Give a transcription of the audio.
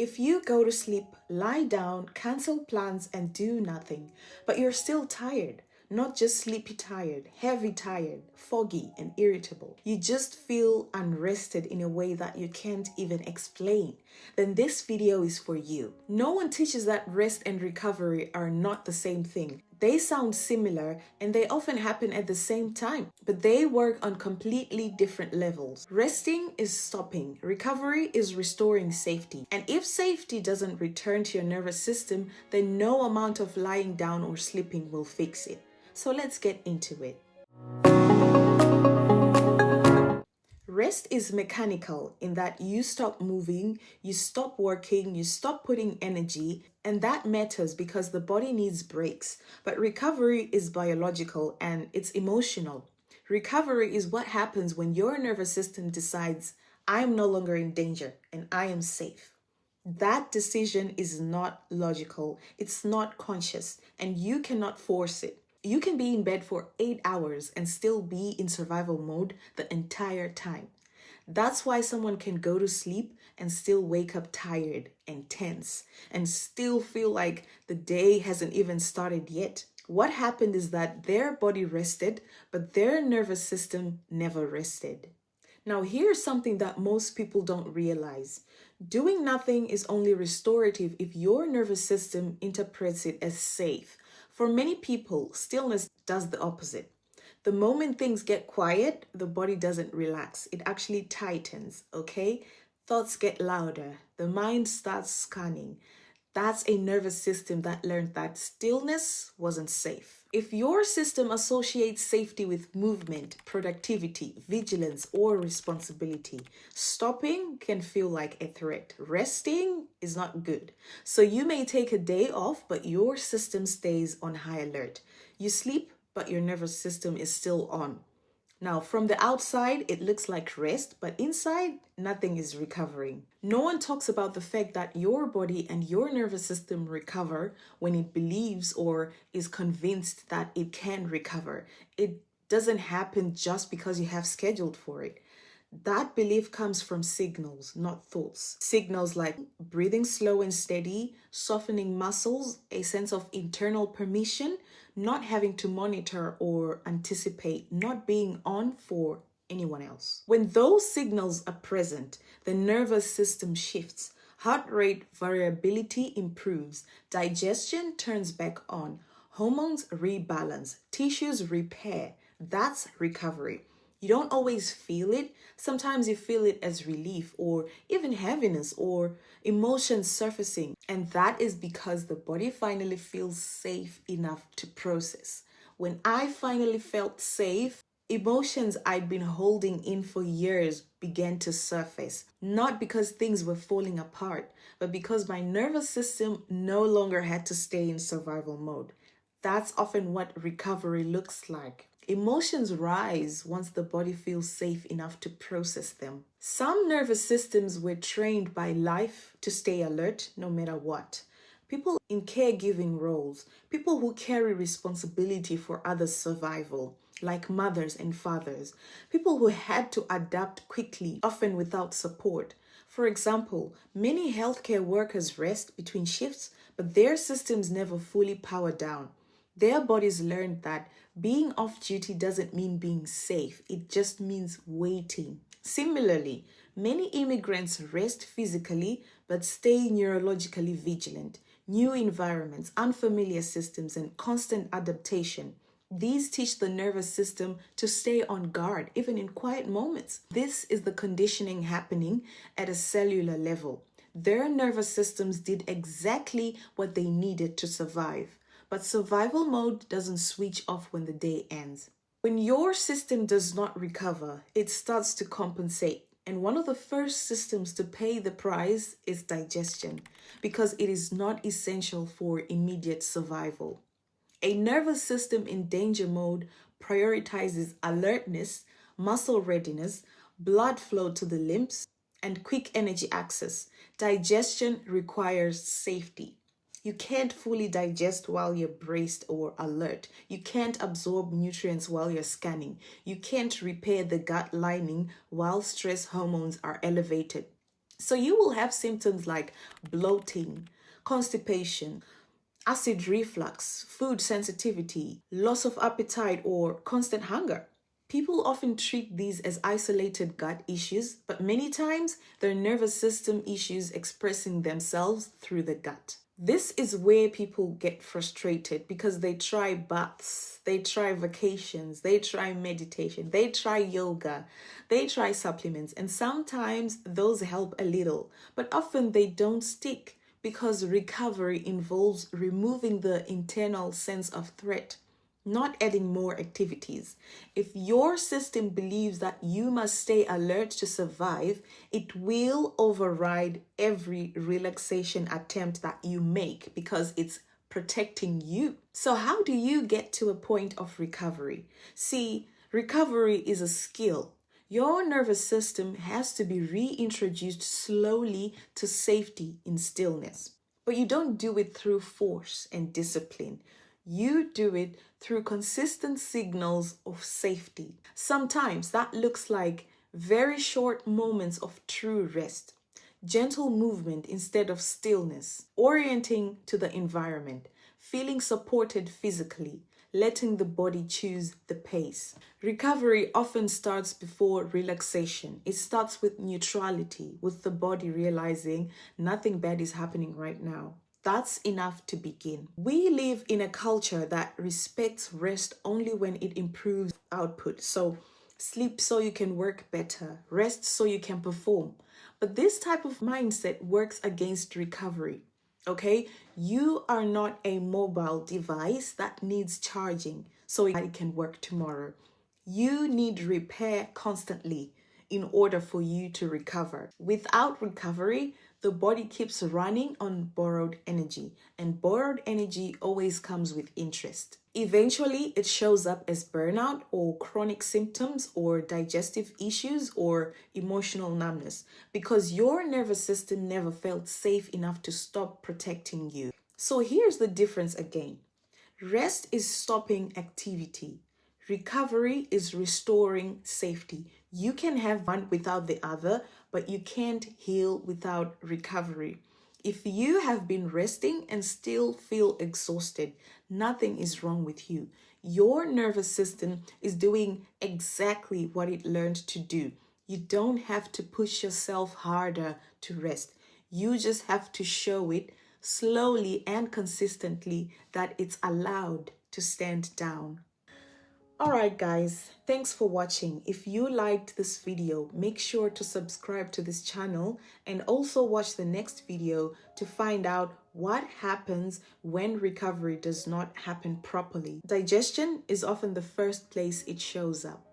If you go to sleep, lie down, cancel plans, and do nothing, but you're still tired, not just sleepy tired, heavy tired, foggy, and irritable, you just feel unrested in a way that you can't even explain, then this video is for you. No one teaches that rest and recovery are not the same thing. They sound similar and they often happen at the same time, but they work on completely different levels. Resting is stopping, recovery is restoring safety. And if safety doesn't return to your nervous system, then no amount of lying down or sleeping will fix it. So let's get into it. Rest is mechanical in that you stop moving, you stop working, you stop putting energy, and that matters because the body needs breaks. But recovery is biological and it's emotional. Recovery is what happens when your nervous system decides, I am no longer in danger and I am safe. That decision is not logical, it's not conscious, and you cannot force it. You can be in bed for 8 hours and still be in survival mode the entire time. That's why someone can go to sleep and still wake up tired and tense and still feel like the day hasn't even started yet. What happened is that their body rested, but their nervous system never rested. Now, here's something that most people don't realize. Doing nothing is only restorative if your nervous system interprets it as safe. For many people, stillness does the opposite. The moment things get quiet, the body doesn't relax. It actually tightens, okay? Thoughts get louder. The mind starts scanning. That's a nervous system that learned that stillness wasn't safe. If your system associates safety with movement, productivity, vigilance, or responsibility, stopping can feel like a threat. Resting is not good. So you may take a day off, but your system stays on high alert. You sleep, but your nervous system is still on. Now, from the outside, it looks like rest, but inside, nothing is recovering. No one talks about the fact that your body and your nervous system recover when it believes or is convinced that it can recover. It doesn't happen just because you have scheduled for it. That belief comes from signals, not thoughts. Signals like breathing slow and steady, softening muscles, a sense of internal permission, not having to monitor or anticipate, not being on for anyone else. When those signals are present, the nervous system shifts, heart rate variability improves, digestion turns back on, hormones rebalance, tissues repair. That's recovery. You don't always feel it. Sometimes you feel it as relief or even heaviness or emotions surfacing. And that is because the body finally feels safe enough to process. When I finally felt safe, emotions I'd been holding in for years began to surface. Not because things were falling apart, but because my nervous system no longer had to stay in survival mode. That's often what recovery looks like. Emotions rise once the body feels safe enough to process them. Some nervous systems were trained by life to stay alert no matter what. People in caregiving roles, people who carry responsibility for others' survival, like mothers and fathers, people who had to adapt quickly, often without support. For example, many healthcare workers rest between shifts, but their systems never fully power down. Their bodies learned that being off duty doesn't mean being safe, it just means waiting. Similarly, many immigrants rest physically but stay neurologically vigilant. New environments, unfamiliar systems, and constant adaptation. These teach the nervous system to stay on guard, even in quiet moments. This is the conditioning happening at a cellular level. Their nervous systems did exactly what they needed to survive. But survival mode doesn't switch off when the day ends. When your system does not recover, it starts to compensate. And one of the first systems to pay the price is digestion, because it is not essential for immediate survival. A nervous system in danger mode prioritizes alertness, muscle readiness, blood flow to the limbs, and quick energy access. Digestion requires safety. You can't fully digest while you're braced or alert. You can't absorb nutrients while you're scanning. You can't repair the gut lining while stress hormones are elevated. So you will have symptoms like bloating, constipation, acid reflux, food sensitivity, loss of appetite, or constant hunger. People often treat these as isolated gut issues, but many times they're nervous system issues expressing themselves through the gut. This is where people get frustrated because they try baths, they try vacations, they try meditation, they try yoga, they try supplements, and sometimes those help a little, but often they don't stick because recovery involves removing the internal sense of threat, not adding more activities. If your system believes that you must stay alert to survive, it will override every relaxation attempt that you make because it's protecting you. So, how do you get to a point of recovery? See, recovery is a skill. Your nervous system has to be reintroduced slowly to safety in stillness. But you don't do it through force and discipline. You do it through consistent signals of safety. Sometimes that looks like very short moments of true rest, gentle movement instead of stillness, orienting to the environment, feeling supported physically, letting the body choose the pace. Recovery often starts before relaxation. It starts with neutrality, with the body realizing nothing bad is happening right now. That's enough to begin. We live in a culture that respects rest only when it improves output. So, sleep so you can work better, rest so you can perform. But this type of mindset works against recovery. Okay, you are not a mobile device that needs charging so it can work tomorrow. You need repair constantly in order for you to recover. Without recovery, the body keeps running on borrowed energy, and borrowed energy always comes with interest. Eventually, it shows up as burnout or chronic symptoms or digestive issues or emotional numbness because your nervous system never felt safe enough to stop protecting you. So here's the difference again. Rest is stopping activity. Recovery is restoring safety. You can have one without the other, but you can't heal without recovery. If you have been resting and still feel exhausted, nothing is wrong with you. Your nervous system is doing exactly what it learned to do. You don't have to push yourself harder to rest. You just have to show it slowly and consistently that it's allowed to stand down. Alright guys, thanks for watching. If you liked this video, make sure to subscribe to this channel and also watch the next video to find out what happens when recovery does not happen properly. Digestion is often the first place it shows up.